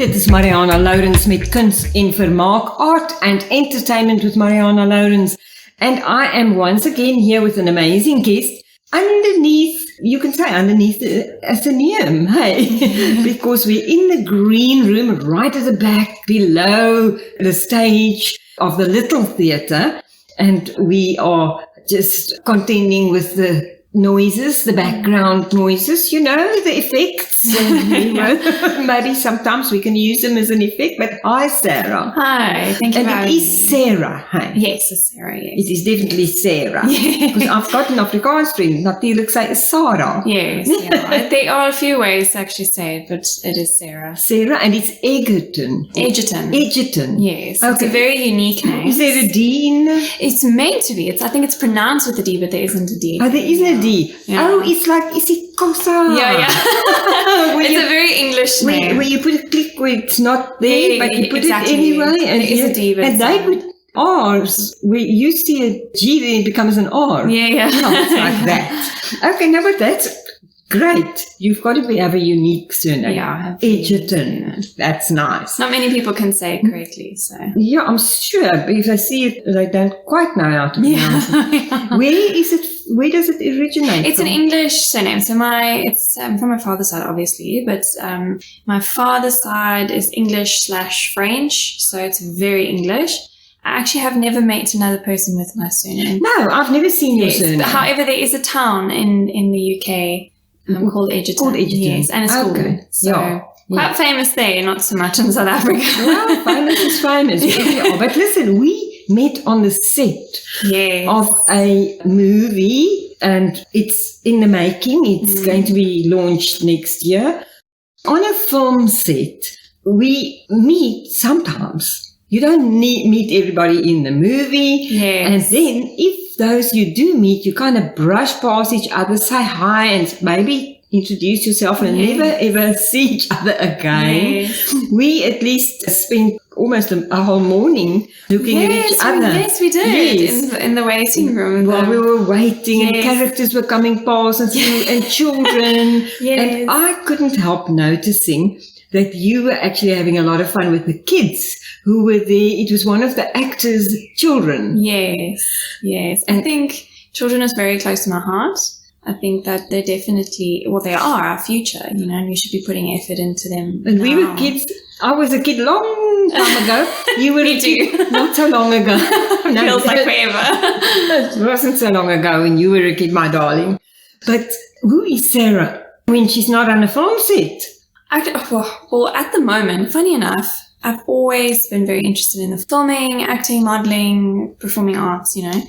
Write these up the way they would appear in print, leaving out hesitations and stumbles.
dit is Marianah Lourens met Kuns en Vermaak, Art and Entertainment with Marianah Lourens. And I am once again here with an amazing guest underneath, you can say underneath the Athenaeum, hey, because we're in the green room right at the back below the stage of the little theatre, and we are just contending with the noises, the background noises, you know, the effects. Maybe sometimes we can use them as an effect. But hi, Sarah. Hi, thank you for having me. And it is Sarah, hey? Yes, it's Sarah, yes. It is definitely Sarah. Because I've got an Afrikaans vriend, natuurlijk sê is Sarah. Yes, yeah. There are a few ways to actually say it, but it is Sarah. Sarah, and it's Egerton. Egerton. Egerton. Yes, okay. It's a very unique name. Is there a D in? It's meant to be. I think it's pronounced with a D, but there isn't a D. Oh, there isn't a D. Yeah. Oh, it's like isiXhosa. Yeah. It's a very English name. Where you put a click where it's not there, but you put exactly. it anyway. And there is a D, but and they put R's where you see a G, then it becomes an R. Yeah. It's like that. Okay, no, but that's great. You've got to have a unique surname. Yeah. Egerton. That's nice. Not many people can say it correctly, so. Yeah, I'm sure. But if I see it, they don't quite know how to pronounce it. Where is it? Where does it originate It's from? an English surname. So it's from my father's side, obviously, but my father's side is English/French, so it's very English. I actually have never met another person with my surname. No, I've never seen your surname. But however, there is a town in the UK called Egerton. Called Egerton. Yes, and it's okay. cool. So quite famous there, not so much in South Africa. Well, famous is famous. Yeah. But listen, we met on the set of a movie, and it's in the making. It's going to be launched next year. On a film set, we meet sometimes. You don't meet everybody in the movie. Yes. And then if those you do meet, you kind of brush past each other, say hi, and maybe introduce yourself and never ever see each other again. Yes. We at least spent almost a whole morning looking at each other. Yes, we did. Yes. In the waiting room. While we were waiting and characters were coming past and children. And I couldn't help noticing that you were actually having a lot of fun with the kids who were there. It was one of the actors' children. Yes. I think children is very close to my heart. I think that they're definitely, they are our future, you know, and we should be putting effort into them. And we were kids. I was a kid long time ago. You were a kid not so long ago. No, feels like forever. It wasn't so long ago when you were a kid, my darling. But who is Sarah when she's not on a film set? Well, at the moment, funny enough, I've always been very interested in the filming, acting, modeling, performing arts, you know.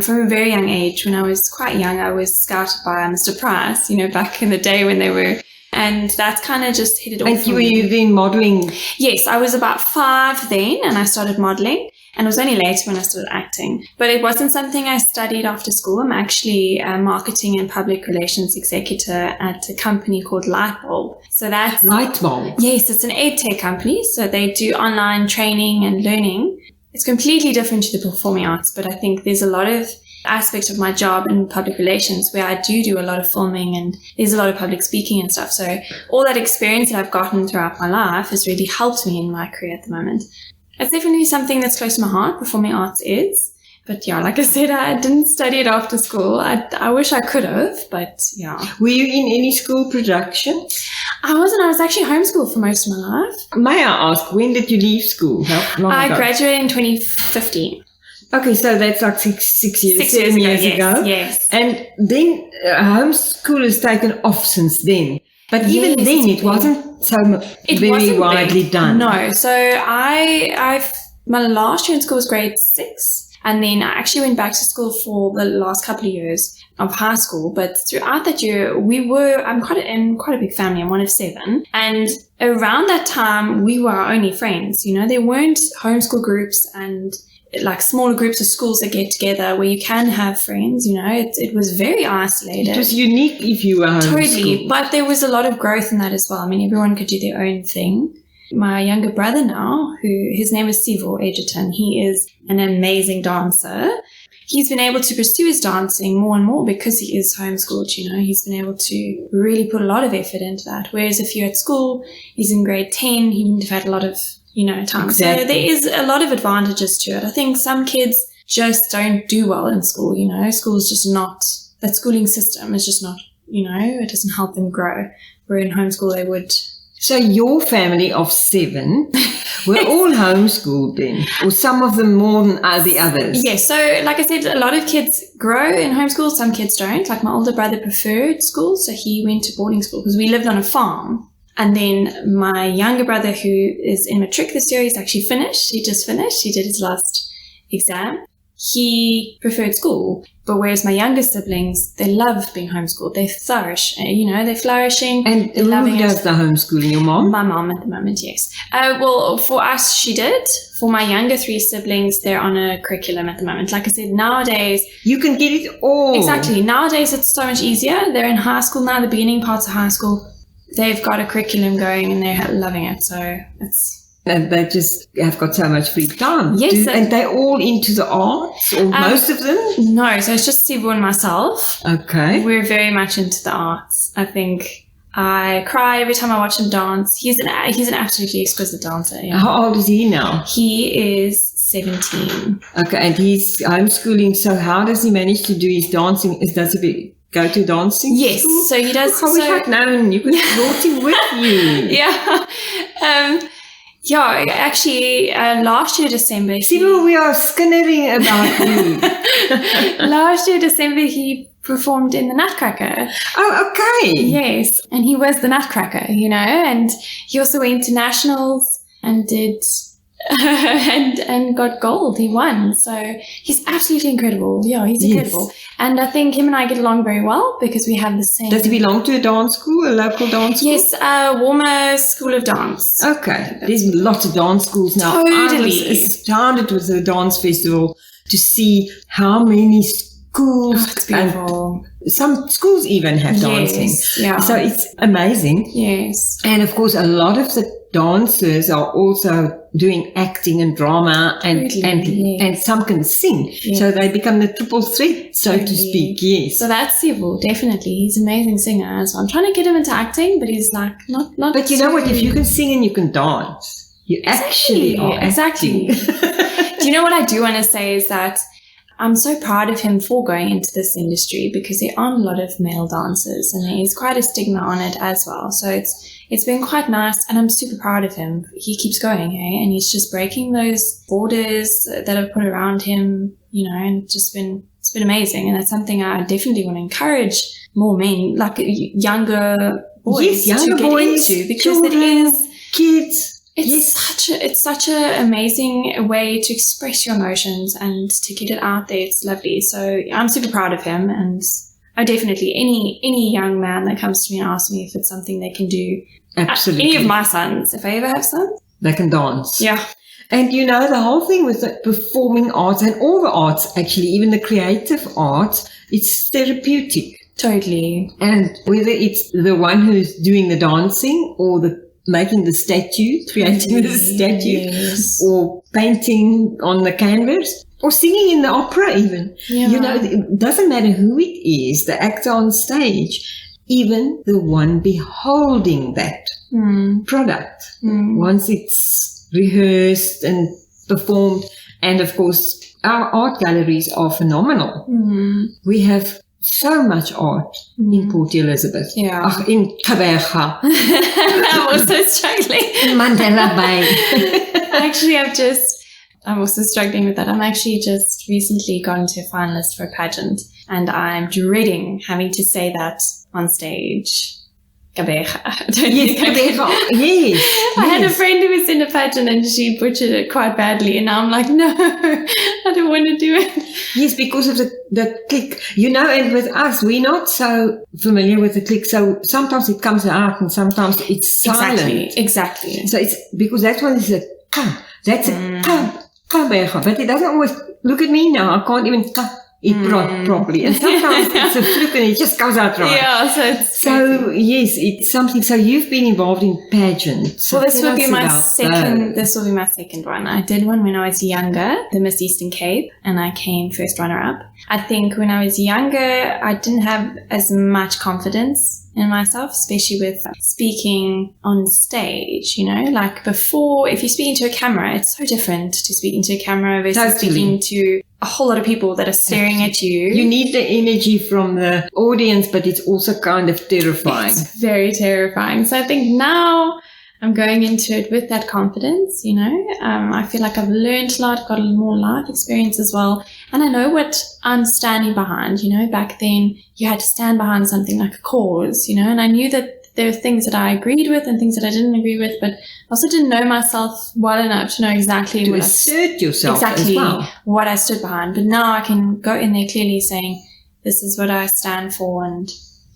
From a very young age, when I was quite young, I was scouted by Mr. Price, you know, back in the day when they were, and that's kind of just hit it off. And were you then modeling? Yes, I was about 5 then, and I started modeling. And it was only later when I started acting. But it wasn't something I studied after school. I'm actually a marketing and public relations executive at a company called Lightbulb. So that's... Lightbulb? Yes, it's an edtech company. So they do online training and learning. It's completely different to the performing arts, but I think there's a lot of aspects of my job in public relations where I do a lot of filming and there's a lot of public speaking and stuff. So all that experience that I've gotten throughout my life has really helped me in my career at the moment. It's definitely something that's close to my heart. Performing arts is. But yeah, like I said, I didn't study it after school. I wish I could have, but yeah. Were you in any school production? I wasn't. I was actually homeschooled for most of my life. May I ask, when did you leave school? How long ago? I graduated in 2015. Okay, so that's like six years, 7 years ago. Yes. And then homeschool has taken off since then. But even then, it wasn't so very widely done. No. So my last year in school was grade 6. And then I actually went back to school for the last couple of years of high school. But throughout that year, I'm in quite a big family. I'm one of 7. And around that time, we were our only friends. You know, there weren't homeschool groups and like smaller groups of schools that get together where you can have friends. You know, it was very isolated. It was unique if you were homeschooled. Totally. But there was a lot of growth in that as well. I mean, everyone could do their own thing. My younger brother now, his name is Sarah Egerton, he is an amazing dancer. he's been able to pursue his dancing more and more because he is homeschooled, He's been able to really put a lot of effort into that. Whereas if you're at school, he's in grade 10, he wouldn't have had a lot of, time. Exactly. So there is a lot of advantages to it. I think some kids just don't do well in school, School's just not, that schooling system is just not, it doesn't help them grow. Where in homeschool they would. So your family of 7 were all homeschooled then? Or some of them more than the others? Yes. So like I said, a lot of kids grow in homeschool. Some kids don't. Like my older brother preferred school. So he went to boarding school because we lived on a farm. And then my younger brother, who is in matric this year, he's actually finished. He just finished. He did his last exam. He preferred school. But whereas my younger siblings, they love being homeschooled. They flourish. They're flourishing. And who does the homeschooling? Your mom? My mom at the moment, yes. Well, for us, she did. For my younger 3 siblings, they're on a curriculum at the moment. Like I said, nowadays... You can get it all. Exactly. Nowadays, it's so much easier. They're in high school now, the beginning parts of high school. They've got a curriculum going and they're loving it. So it's... And they just have got so much free time. Yes. And they're all into the arts, or most of them? No, so it's just Sibu and myself. Okay. We're very much into the arts. I think I cry every time I watch him dance. He's an absolutely exquisite dancer. Yeah. How old is he now? He is 17. Okay, and he's homeschooling. So how does he manage to do his dancing? Does he go to dancing? Yes, school? so he does. I wish I'd known. You could have brought him with you. Yeah. Yeah, actually, last year December... We are skinnering about you. Last year December, he performed in the Nutcracker. Oh, okay. Yes, and he was the Nutcracker, and he also went to nationals and did... and got gold. He won. So he's absolutely incredible. Yeah, he's incredible. And I think him and I get along very well because we have the same... Does he belong to a dance school, a local dance school? Yes, Warmer School of Dance. Okay. There's lots of dance schools now. Totally. I was astounded with the dance festival to see how many schools... It's beautiful. Some schools even have dancing. Yeah. So it's amazing. Yes. And of course, a lot of the dancers are also doing acting and drama and some can sing. Yes. So they become the triple threat, so to speak. Yes. So that's Sibu, definitely. He's an amazing singer as well. I'm trying to get him into acting, but he's like not But you know what? If you can sing and you can dance, you actually are acting. Do you know what I do want to say is that I'm so proud of him for going into this industry because there aren't a lot of male dancers and there is quite a stigma on it as well. So it's been quite nice and I'm super proud of him. He keeps going, and he's just breaking those borders that are put around him, and it's been amazing. And that's something I definitely want to encourage more men, like younger boys, to get into because children, it is kids. It's such a amazing way to express your emotions and to get it out there. It's lovely. So I'm super proud of him, and I definitely any young man that comes to me and asks me if it's something they can do. Absolutely. Any of my sons, if I ever have sons, they can dance. Yeah. And the whole thing with the performing arts and all the arts, actually, even the creative arts, it's therapeutic. Totally. And whether it's the one who's doing the dancing or making the statue, creating the statue, or painting on the canvas, or singing in the opera even. Yeah. It doesn't matter who it is, the actor on stage, even the one beholding that product. Once it's rehearsed and performed, and of course, our art galleries are phenomenal. We have so much art in Port Elizabeth. Yeah. In Kaberga. I'm also struggling. In Mandela Bay. Actually, I'm also struggling with that. I'm actually just recently gone to a finalist for a pageant and I'm dreading having to say that on stage. Kaberga. Yes. I had a friend who was in a pageant and she butchered it quite badly and now I'm like, no, I don't want to do it. Yes, because of the click. And with us, we're not so familiar with the click, so sometimes it comes out and sometimes it's silent. Exactly. So it's because that one is a ka. That's a ka, Kaberga. But it doesn't always, look at me now, I can't even ka. properly. And sometimes it's a fluke and it just comes out right. Yeah, so yes, it's something. So you've been involved in pageants. Well, this will be my second one. I did one when I was younger, the Miss Eastern Cape, and I came first runner-up. I think when I was younger, I didn't have as much confidence in myself, especially with speaking on stage, like before, if you're speaking to a camera, it's so different to speaking to a camera versus speaking to a whole lot of people that are staring at you. You need the energy from the audience, but it's also kind of terrifying. It's very terrifying. So I think now I'm going into it with that confidence, I feel like I've learned a lot, got a little more life experience as well. And I know what I'm standing behind, back then you had to stand behind something like a cause, and I knew that there were things that I agreed with and things that I didn't agree with, but I also didn't know myself well enough to know exactly to assert yourself exactly as well. What I stood behind. But now I can go in there clearly saying, this is what I stand for, and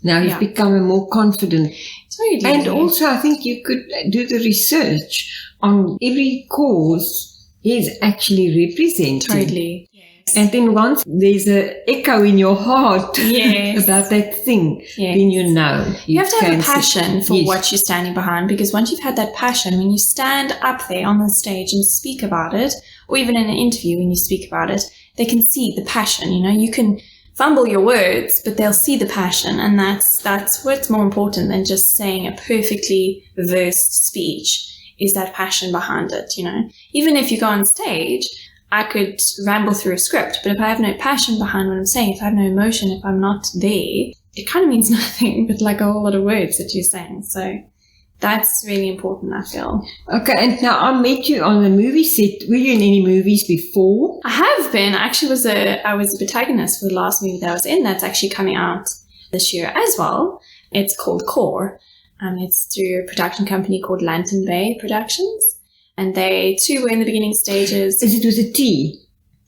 now you've become more confident. Totally. And also I think you could do the research on every cause is actually represented. Totally. Yes. And then once there's an echo in your heart about that thing, then you know. You have to have a passion for what you're standing behind, because once you've had that passion, when you stand up there on the stage and speak about it, or even in an interview when you speak about it, they can see the passion, you can fumble your words, but they'll see the passion, and that's what's more important than just saying a perfectly versed speech, is that passion behind it, Even if you go on stage, I could ramble through a script, but if I have no passion behind what I'm saying, if I have no emotion, if I'm not there, it kind of means nothing but like a whole lot of words that you're saying. So that's really important, I feel. Okay, and now I met you on the movie set. Were you in any movies before? I have been. I actually I was a protagonist for the last movie that I was in. That's actually coming out this year as well. It's called Core. It's through a production company called Lantern Bay Productions. And they too were in the beginning stages. Is it with a T?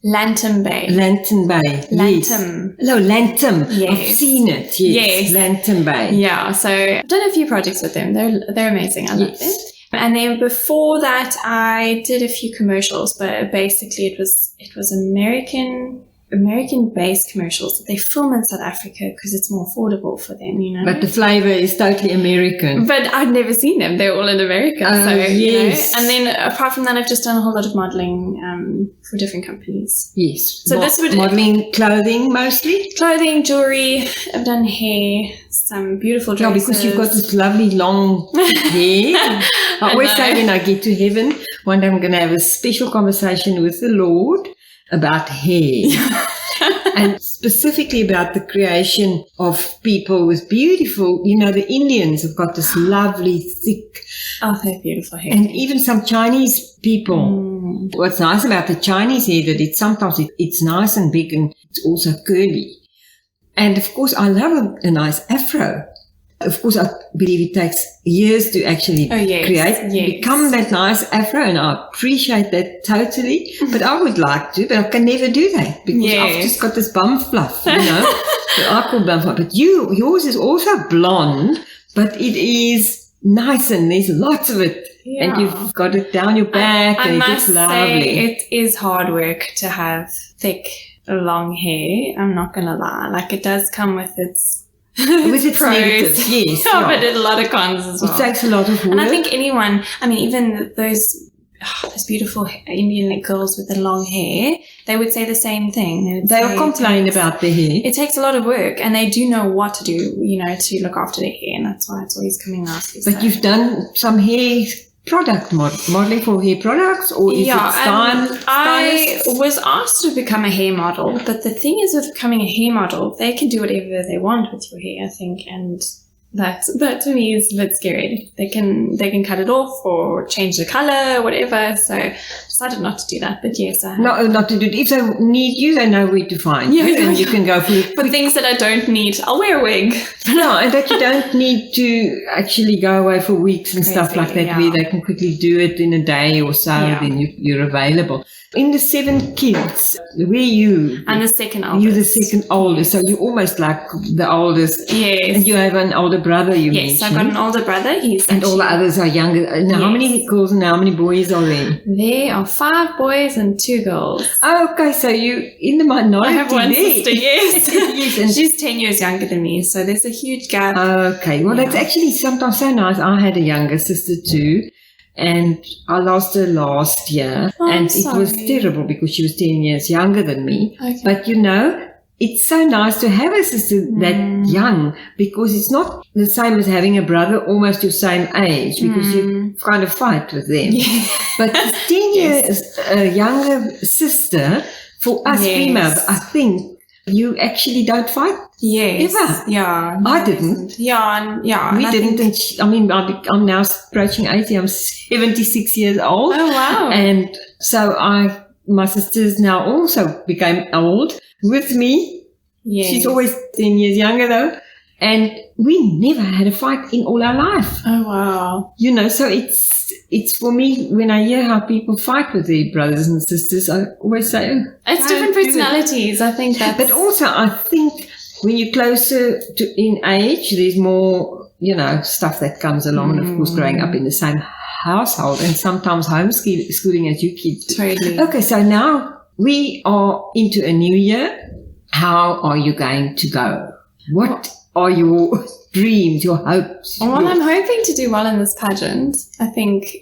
Lantern Bay. Lantern Bay. Lantern. Yes. No, Lantern. Yes. I've seen it. Yes. Lantern Bay. Yeah. So I've done a few projects with them. They're amazing. I love them. And then before that, I did a few commercials, but basically it was American-based commercials that they film in South Africa because it's more affordable for them, But the flavor is totally American. But I'd never seen them. They're all in America. So, yes. And then apart from that, I've just done a whole lot of modeling for different companies. Yes. So this would... Modeling clothing mostly? Clothing, jewelry. I've done hair, some beautiful dresses. Yeah, because you've got this lovely long hair. I always say when I get to heaven, one day I'm going to have a special conversation with the Lord about hair. And specifically about the creation of people with beautiful, the Indians have got this lovely, thick. Oh, they're beautiful hair. And even some Chinese people. What's nice about the Chinese hair that sometimes it's nice and big and it's also curly. And of course, I love a nice afro. Of course, I believe it takes years to actually become that nice afro, and I appreciate that totally. But I would like to, but I can never do that because I've just got this bum fluff, that I call bum fluff. But yours is also blonde, but it is nice and there's lots of it. Yeah. And you've got it down your back and it's lovely. It is hard work to have thick, long hair. I'm not going to lie. Like, it does come with its pros. Negatives, yes. But a lot of cons as well. It takes a lot of work. And I think even those beautiful Indian girls with the long hair, they would say the same thing. They will complain about their hair. It takes a lot of work, and they do know what to do, to look after their hair, and that's why it's always coming nasty. But you've done some hair product modeling for hair products, or is it stylist? I was asked to become a hair model, but the thing is with becoming a hair model, they can do whatever they want with your hair, I think, and that to me is a bit scary. They can cut it off or change the color, whatever. So I decided not to do that. But yes, I have. Not to do it. If they need you, they know where to find you, and you can go for things that I don't need. I'll wear a wig. No, and that you don't need to actually go away for weeks and stuff like that, where they can quickly do it in a day or so. Then you're available. in the 7 kids, where you? I'm the second oldest. You're the second oldest, so you're almost like the oldest. Yes. And you have an older brother, you mentioned. Yes, I've got an older brother. And all the others are younger. Now, how many girls and how many boys are there? There are 5 boys and 2 girls. Oh, okay, so you in the minority. I have one there. sister, yes. Yes, and she's 10 years younger than me, so there's a huge gap. Okay, well, that's actually sometimes so nice. I had a younger sister too, and I lost her last year, and it was terrible because she was 10 years younger than me. Okay. But it's so nice to have a sister that young, because it's not the same as having a brother almost your same age, because you kind of fight with them. Yeah. But 10 years younger sister, for us females, I think you actually don't fight. Yes. Ever. Yeah. I didn't. Yeah. We didn't. I'm now approaching 80. I'm 76 years old. Oh, wow. And so my sisters now also became old with me. Yes. She's always 10 years younger though. And we never had a fight in all our life. Oh, wow. So it's for me, when I hear how people fight with their brothers and sisters, I always say, it's different personalities. I think that. But also, I think when you're closer to in age, there's more, stuff that comes along. And of course, growing up in the same household and sometimes homeschooling as you kids. Totally. Okay, so now we are into a new year. How are you going to go? What are your dreams, your hopes? Well, I'm hoping to do well in this pageant. I think,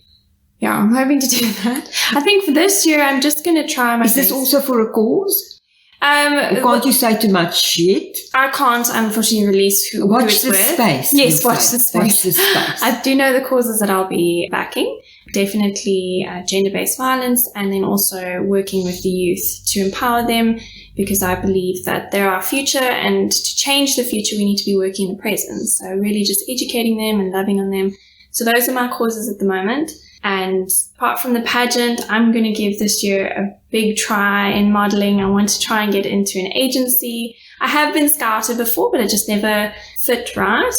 I'm hoping to do that. I think for this year, I'm just going to try my best. Is this also for a cause? Can't you say too much yet? I can't, unfortunately, release who it's with. Space. Yes, watch the space. Watch the space. I do know the causes that I'll be backing. Definitely gender-based violence, and then also working with the youth to empower them, because I believe that they're our future, and to change the future, we need to be working in the present. So really just educating them and loving on them. So those are my causes at the moment. And apart from the pageant, I'm going to give this year a big try in modeling. I want to try and get into an agency. I have been scouted before, but it just never fit right.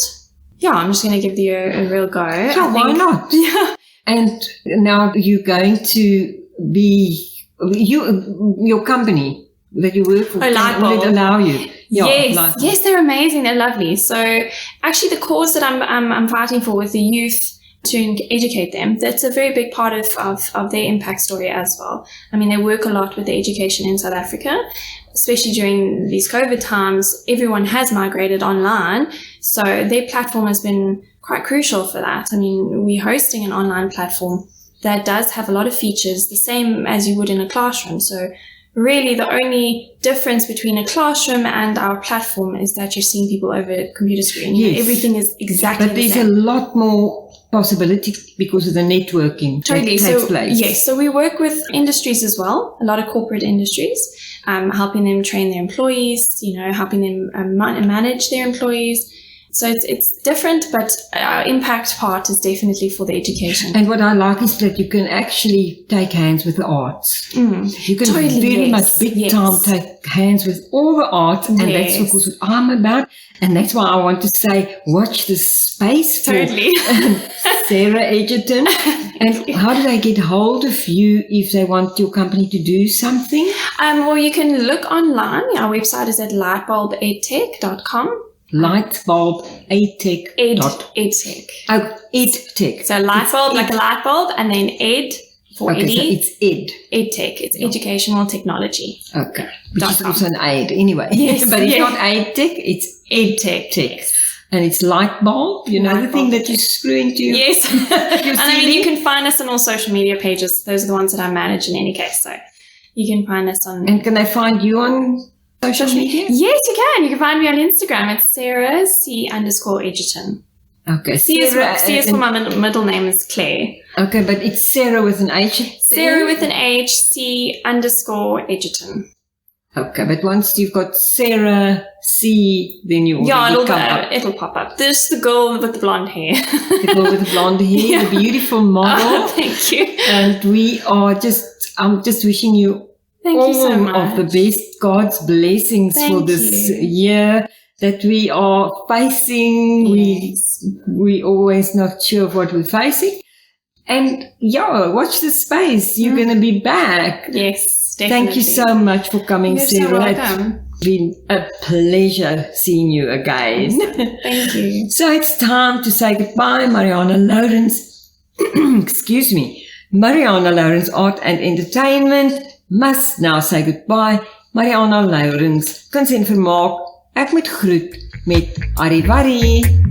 Yeah, I'm just going to give the year a real go. Yeah, why not? Yeah. And now you're going to be, your company that you work for, will it allow you? Yeah, yes, they're amazing. They're lovely. So actually the cause that I'm fighting for with the youth, to educate them, that's a very big part of their impact story as well. I mean, they work a lot with the education in South Africa, especially during these COVID times. Everyone has migrated online, so their platform has been quite crucial for that. I mean, we're hosting an online platform that does have a lot of features, the same as you would in a classroom. So really the only difference between a classroom and our platform is that you're seeing people over a computer screen. Yes. Everything is exactly the same. But there's a lot more possibility because of the networking that takes place. Yes, so we work with industries as well, a lot of corporate industries, helping them train their employees, helping them manage their employees. So it's different, but our impact part is definitely for the education. And what I like is that you can actually take hands with the arts. You can Totally, very much big time take hands with all the arts, and that's of course what I'm about. And that's why I want to say, watch the space for Sarah Egerton. And how do they get hold of you if they want your company to do something? Well, you can look online. Our website is at lightbulbedtech.com. Lightbulbedtech. Edtech. Oh, edtech. So lightbulb, like a light bulb, and then ed for okay, so it's ed. Edtech. It's educational technology. Okay. Which is also an aid anyway. Yes, but it's not edtech, it's edtech. Yes. And it's light bulb, the thing that you screw into your Yes. And I mean, you can find us on all social media pages. Those are the ones that I manage in any case. So you can find us on. And can they find you on social media? Yes, you can. You can find me on Instagram. It's Sarah C_Egerton. Okay. C is for my middle name is Claire. Okay, but it's Sarah with an H. Sarah with an H, C_Egerton. Okay, but once you've got Sarah C, then you it'll pop up. There's the girl with the blonde hair. The girl with the blonde hair, the beautiful model. Oh, thank you. And I'm just wishing you all so much. of the best, God's blessings for this year that we are facing. Yes. We always not sure of what we're facing, And yeah, watch the space. You're going to be back. Yes, definitely. Thank you so much for coming, You're Sarah. so welcome. It's been a pleasure seeing you again. Thank you. So it's time to say goodbye, Marianah Lourens. Excuse me. Marianah Lourens Art and Entertainment must now say goodbye. Marianah Lourens, Kuns en Vermaak. Ek moet groet met Arrivederci.